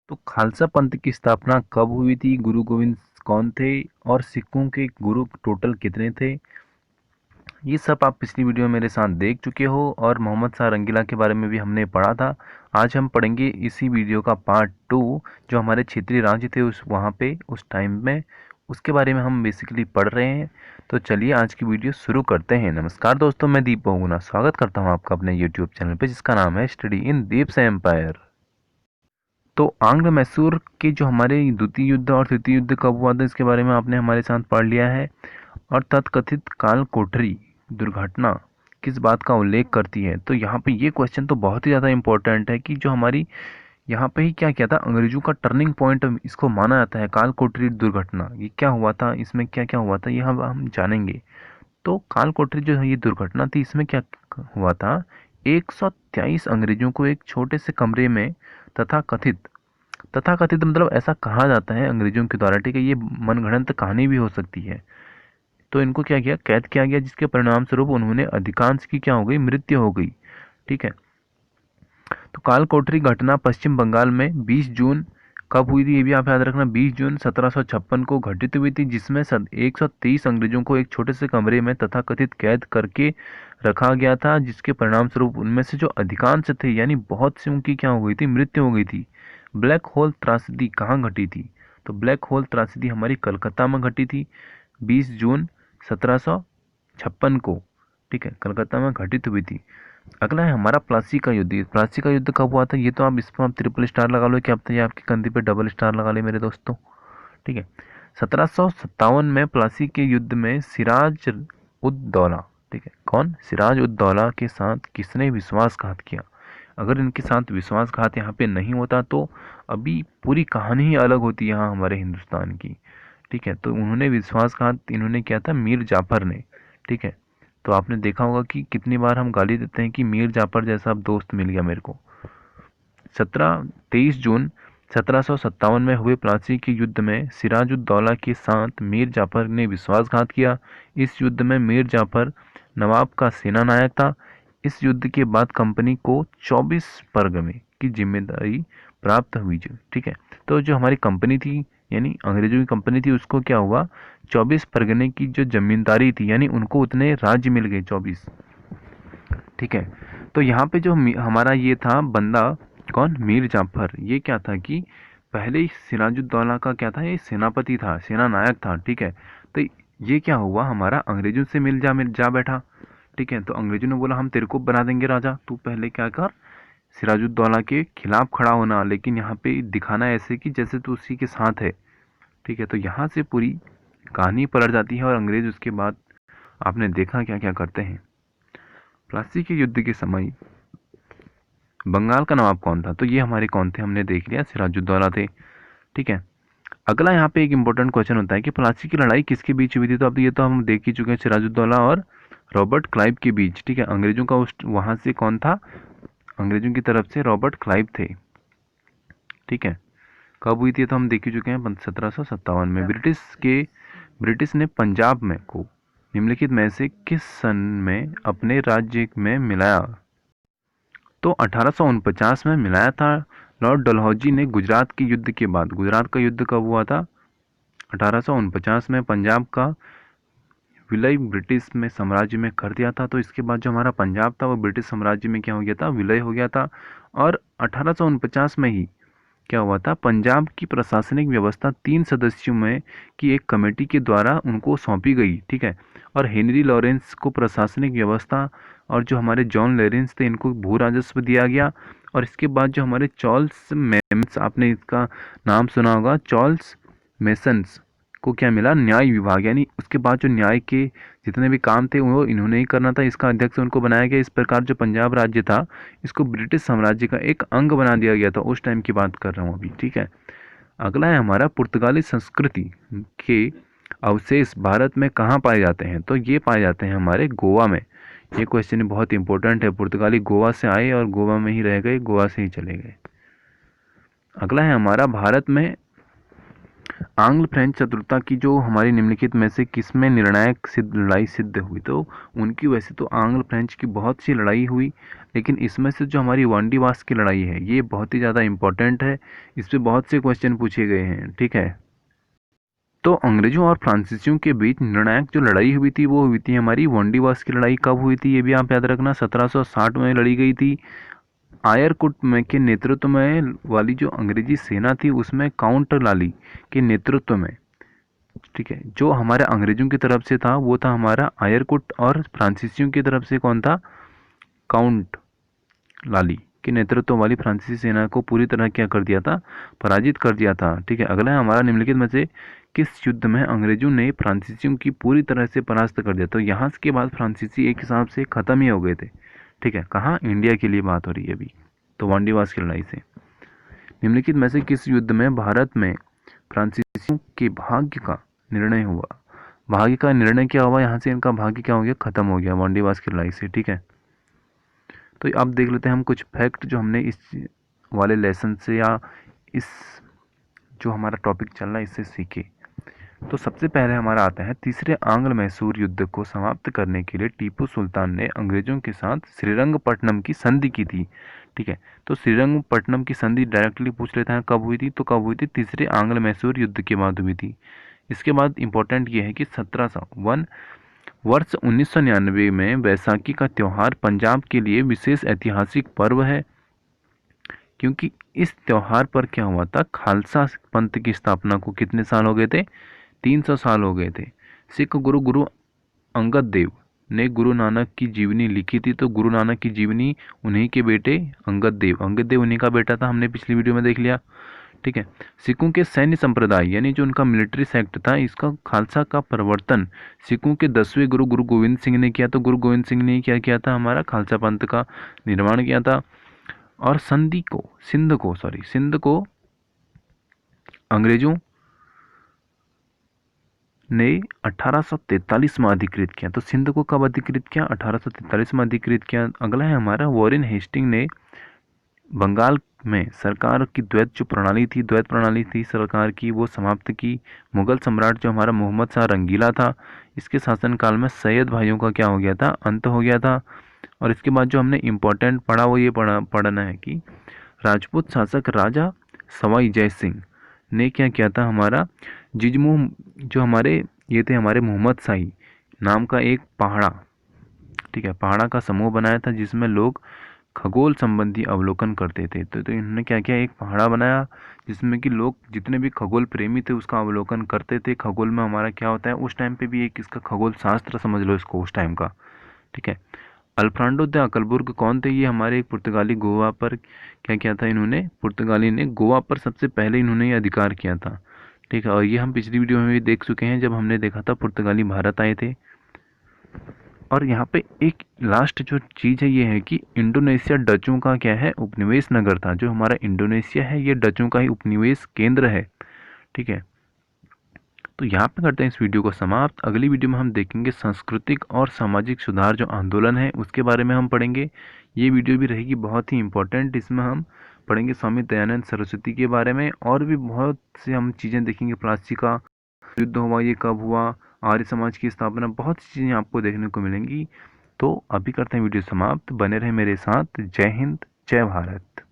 तो खालसा पंथ की स्थापना कब हुई थी, गुरु गोविंद कौन थे और सिखों के गुरु टोटल कितने थे, ये सब आप पिछली वीडियो में मेरे साथ देख चुके हो। और मोहम्मद शाह रंगीला के बारे में भी हमने पढ़ा था। आज हम पढ़ेंगे इसी वीडियो का पार्ट 2, जो हमारे क्षेत्रीय राज्य थे उस वहाँ पे उस टाइम में, उसके बारे में हम बेसिकली पढ़ रहे हैं। तो चलिए आज की वीडियो शुरू करते हैं। नमस्कार दोस्तों, मैं दीप बहुगुणा स्वागत करता हूँ आपका अपने यूट्यूब चैनल पे, जिसका नाम है स्टडी इन दीप्स एम्पायर। तो आंग्ल मैसूर के जो हमारे द्वितीय युद्ध और तृतीय युद्ध कब हुआ था, इसके बारे में आपने हमारे साथ पढ़ लिया है। और तथाकथित काल कोठरी दुर्घटना किस बात का उल्लेख करती है। तो यहाँ पे ये क्वेश्चन तो बहुत ही ज़्यादा इंपॉर्टेंट है कि जो हमारी यहाँ पे ही क्या किया था, अंग्रेजों का टर्निंग पॉइंट इसको माना जाता है। काल कोठरी दुर्घटना ये क्या हुआ था, इसमें क्या क्या हुआ था, ये हम जानेंगे। तो काल कोठरी जो ये दुर्घटना थी, इसमें क्या हुआ था, 123 अंग्रेजों को एक छोटे से कमरे में तथाकथित मतलब ऐसा कहा जाता है अंग्रेजों के द्वारा, ठीक है, ये मनगढ़ंत कहानी भी हो सकती है। तो इनको क्या किया, कैद किया गया, जिसके परिणाम स्वरूप उन्होंने अधिकांश की क्या हो गई, मृत्यु हो गई। ठीक है। तो काल कोठरी घटना पश्चिम बंगाल में 20 जून कब हुई थी, ये भी आप याद रखना, 20 जून 1756 को घटित हुई थी, जिसमें 123 अंग्रेजों को एक छोटे से कमरे में तथाकथित कैद करके रखा गया था, जिसके परिणाम स्वरूप उनमें से जो अधिकांश थे यानी बहुत से उनकी क्या हो गई थी, मृत्यु हो गई थी। ब्लैक होल त्रासदी कहाँ घटी थी, तो ब्लैक होल त्रासदी हमारी कलकत्ता में घटी थी 20 जून 1756 को। ठीक है, कलकत्ता में घटित हुई थी। अगला है हमारा प्लासी का युद्ध। प्लासी का युद्ध कब हुआ था, ये तो आप इस पर आप ट्रिपल स्टार लगा लो, कि अब तो ये आपके कंधे पे डबल स्टार लगा ले मेरे दोस्तों। ठीक है, 1757 में प्लासी के युद्ध में सिराज उद दौला, ठीक है, कौन, सिराज उद दौला के साथ किसने विश्वासघात किया। अगर इनके साथ विश्वासघात यहाँ पे नहीं होता तो अभी पूरी कहानी ही अलग होती यहाँ हमारे हिंदुस्तान की। ठीक है, तो उन्होंने विश्वासघात इन्होंने किया था मीर जाफर ने। ठीक है, तो आपने देखा होगा कि कितनी बार हम गाली देते हैं कि मीर जाफर जैसा अब दोस्त मिल गया मेरे को। 23 जून 1757 में हुए प्लासी के युद्ध में सिराजुद्दौला के साथ मीर जाफर ने विश्वासघात किया। इस युद्ध में मीर जाफर नवाब का सेना नायक था। इस युद्ध के बाद कंपनी को 24 परगने की जिम्मेदारी प्राप्त हुई। जो ठीक है, तो जो हमारी कंपनी थी यानी अंग्रेजों की कंपनी थी, उसको क्या हुआ, 24 परगने की जो जमींदारी थी, यानी उनको उतने राज्य मिल गए 24। ठीक है, तो यहाँ पे जो हमारा ये था बंदा, कौन, मीर जाफर, ये क्या था कि पहले ही सिराजुद्दौला का क्या था, ये सेनापति था, सेना नायक था। ठीक है, तो ये क्या हुआ, हमारा अंग्रेजों से मिल जा बैठा। ठीक है, तो अंग्रेजों ने बोला हम तेरे को बना देंगे राजा, तू पहले क्या कर, सिराजुद्दौला के खिलाफ खड़ा होना, लेकिन यहाँ पे दिखाना ऐसे कि जैसे तू उसी के साथ है। ठीक है, तो यहाँ से पूरी कहानी पलट जाती है और अंग्रेज उसके बाद आपने देखा क्या क्या करते हैं। प्लासी के युद्ध के समय बंगाल का नवाब कौन था, तो ये हमारे कौन थे, हमने देख लिया, सिराजुद्दौला थे। ठीक है, अगला यहाँ पे एक इंपॉर्टेंट क्वेश्चन होता है कि प्लासी की लड़ाई किसके बीच हुई थी, तो अब ये तो हम देख ही चुके हैं, सिराजुद्दौला और रॉबर्ट क्लाइव के बीच। ठीक है, अंग्रेजों का उस वहाँ से कौन था, अंग्रेजों की तरफ से रॉबर्ट क्लाइव थे। ठीक है, कब हुई थी तो हम देख ही चुके हैं, 1757 में। ब्रिटिश ने पंजाब में को निम्नलिखित में से किस सन में अपने राज्य में मिलाया, तो 1849 में मिलाया था। लॉर्ड डलहौजी ने गुजरात के युद्ध के बाद, गुजरात का युद्ध कब हुआ था, 1849 में, पंजाब का विलय ब्रिटिश में साम्राज्य में कर दिया था। तो इसके बाद जो हमारा पंजाब था वो ब्रिटिश साम्राज्य में क्या हो गया था, विलय हो गया था। और 1849 में ही क्या हुआ था, पंजाब की प्रशासनिक व्यवस्था 3 सदस्यों में की एक कमेटी के द्वारा उनको सौंपी गई। ठीक है, और हेनरी लॉरेंस को प्रशासनिक व्यवस्था, और जो हमारे जॉन लॉरेंस थे इनको भू राजस्व दिया गया। और इसके बाद जो हमारे चार्ल्स मेम्स, आपने इसका नाम सुना होगा, चार्ल्स मेसन्स को क्या मिला, न्याय विभाग, यानी उसके बाद जो न्याय के जितने भी काम थे वो इन्होंने ही करना था, इसका अध्यक्ष उनको बनाया गया। इस प्रकार जो पंजाब राज्य था इसको ब्रिटिश साम्राज्य का एक अंग बना दिया गया था, उस टाइम की बात कर रहा हूँ अभी। ठीक है, अगला है हमारा पुर्तगाली संस्कृति के अवशेष भारत में कहाँ पाए जाते हैं, तो ये पाए जाते हैं हमारे गोवा में। ये क्वेश्चन बहुत इंपॉर्टेंट है, पुर्तगाली गोवा से आए और गोवा में ही रह गए, गोवा से ही चले गए। अगला है हमारा भारत में आंग्ल फ्रेंच शत्रुता की जो हमारी निम्नलिखित में से किसमें निर्णायक लड़ाई सिद्ध हुई, तो उनकी वैसे तो आंग्ल फ्रेंच की बहुत सी लड़ाई हुई, लेकिन इसमें से जो हमारी वांडीवास की लड़ाई है ये बहुत ही ज़्यादा इंपॉर्टेंट है, इस पर बहुत से क्वेश्चन पूछे गए हैं। ठीक है, तो अंग्रेजों और फ्रांसीसियों के बीच निर्णायक जो लड़ाई हुई थी वो हुई थी हमारी वांडीवास की लड़ाई। कब हुई थी ये भी आप याद रखना, 1760 में लड़ी गई थी। आयरकुट में के नेतृत्व में वाली जो अंग्रेजी सेना थी उसमें काउंट लाली के नेतृत्व में, ठीक है, जो हमारे अंग्रेजों की तरफ से था वो था हमारा आयरकुट, और फ्रांसीसियों की तरफ से कौन था, काउंट लाली के नेतृत्व वाली फ्रांसीसी सेना को पूरी तरह क्या कर दिया था, पराजित कर दिया था। ठीक है, अगला है हमारा निम्नलिखित में से किस युद्ध में अंग्रेजों ने फ्रांसीसियों की पूरी तरह से परास्त कर दिया। तो यहाँ के बाद फ्रांसीसी एक हिसाब से खत्म ही हो गए थे। ठीक है, कहाँ, इंडिया के लिए बात हो रही है अभी, तो वांडीवास की लड़ाई से। निम्नलिखित में से किस युद्ध में भारत में फ्रांसीसियों के भाग्य का निर्णय हुआ। भाग्य का निर्णय क्या हुआ, यहाँ से इनका भाग्य क्या हो गया, खत्म हो गया वांडीवास की लड़ाई से। ठीक है, तो अब देख लेते हैं हम कुछ फैक्ट जो हमने इस वाले लेसन से या इस जो हमारा टॉपिक चल रहा है इससे सीखे। तो सबसे पहले हमारा आता है, तीसरे आंग्ल मैसूर युद्ध को समाप्त करने के लिए टीपू सुल्तान ने अंग्रेजों के साथ श्रीरंगपट्टनम की संधि की थी। ठीक है, तो श्रीरंगपट्टनम की संधि डायरेक्टली पूछ लेते हैं कब हुई थी, तो कब हुई थी, तीसरे आंग्ल मैसूर युद्ध के बाद हुई थी। इसके बाद इंपॉर्टेंट ये है कि 1701 वर्ष 1999 में बैसाखी का त्यौहार पंजाब के लिए विशेष ऐतिहासिक पर्व है, क्योंकि इस त्यौहार पर क्या हुआ था, खालसा पंथ की स्थापना को कितने साल हो गए थे, 300 साल हो गए थे। सिख गुरु गुरु अंगद देव ने गुरु नानक की जीवनी लिखी थी, तो गुरु नानक की जीवनी उन्हीं के बेटे अंगद देव उन्हीं का बेटा था, हमने पिछली वीडियो में देख लिया। ठीक है, सिखों के सैन्य संप्रदाय यानी जो उनका मिलिट्री सेक्ट था, इसका खालसा का प्रवर्तन सिखों के 10वें गुरु गुरु गोविंद सिंह ने किया। तो गुरु गोविंद सिंह ने क्या किया था, हमारा खालसा पंथ का निर्माण किया था। और सिंध को अंग्रेजों ने 1843 में अधिकृत किया। तो सिंध को कब अधिकृत किया, 1843 में अधिकृत किया। अगला है हमारा, वॉरेन हेस्टिंग ने बंगाल में सरकार की द्वैत प्रणाली थी सरकार की, वो समाप्त की। मुगल सम्राट जो हमारा मोहम्मद शाह रंगीला था, इसके शासनकाल में सैयद भाइयों का क्या हो गया था, अंत हो गया था। और इसके बाद जो हमने इम्पोर्टेंट पढ़ा वो ये पढ़ना है कि राजपूत शासक राजा सवाई जय सिंह ने क्या किया था, हमारा जिजमू जो हमारे ये थे हमारे मोहम्मद शाही नाम का एक पहाड़ा, ठीक है, पहाड़ा का समूह बनाया था जिसमें लोग खगोल संबंधी अवलोकन करते थे। तो इन्होंने क्या किया, एक पहाड़ा बनाया जिसमें कि लोग जितने भी खगोल प्रेमी थे उसका अवलोकन करते थे। खगोल में हमारा क्या होता है, उस टाइम पे भी एक इसका खगोल शास्त्र समझ लो इसको उस टाइम का। ठीक है, अल्फ्रांडो द अकलबुर्ग कौन थे, ये हमारे एक पुर्तगाली गोवा पर क्या किया था, इन्होंने पुर्तगाली ने गोवा पर सबसे पहले इन्होंने अधिकार किया था। ठीक है, और ये हम पिछली वीडियो में भी देख चुके हैं जब हमने देखा था पुर्तगाली भारत आए थे। और यहाँ पे एक लास्ट जो चीज़ है ये है कि इंडोनेशिया डचों का क्या है, उपनिवेश नगर था। जो हमारा इंडोनेशिया है ये डचों का ही उपनिवेश केंद्र है। ठीक है, तो यहाँ पे करते हैं इस वीडियो को समाप्त। अगली वीडियो में हम देखेंगे सांस्कृतिक और सामाजिक सुधार जो आंदोलन है उसके बारे में हम पढ़ेंगे। ये वीडियो भी रहेगी बहुत ही इंपॉर्टेंट, इसमें हम पढ़ेंगे स्वामी दयानंद सरस्वती के बारे में, और भी बहुत से हम चीज़ें देखेंगे। प्लासी का युद्ध हुआ, ये कब हुआ, आर्य समाज की स्थापना, बहुत सी चीज़ें आपको देखने को मिलेंगी। तो अभी करते हैं वीडियो समाप्त, बने रहे मेरे साथ। जय हिंद, जय भारत।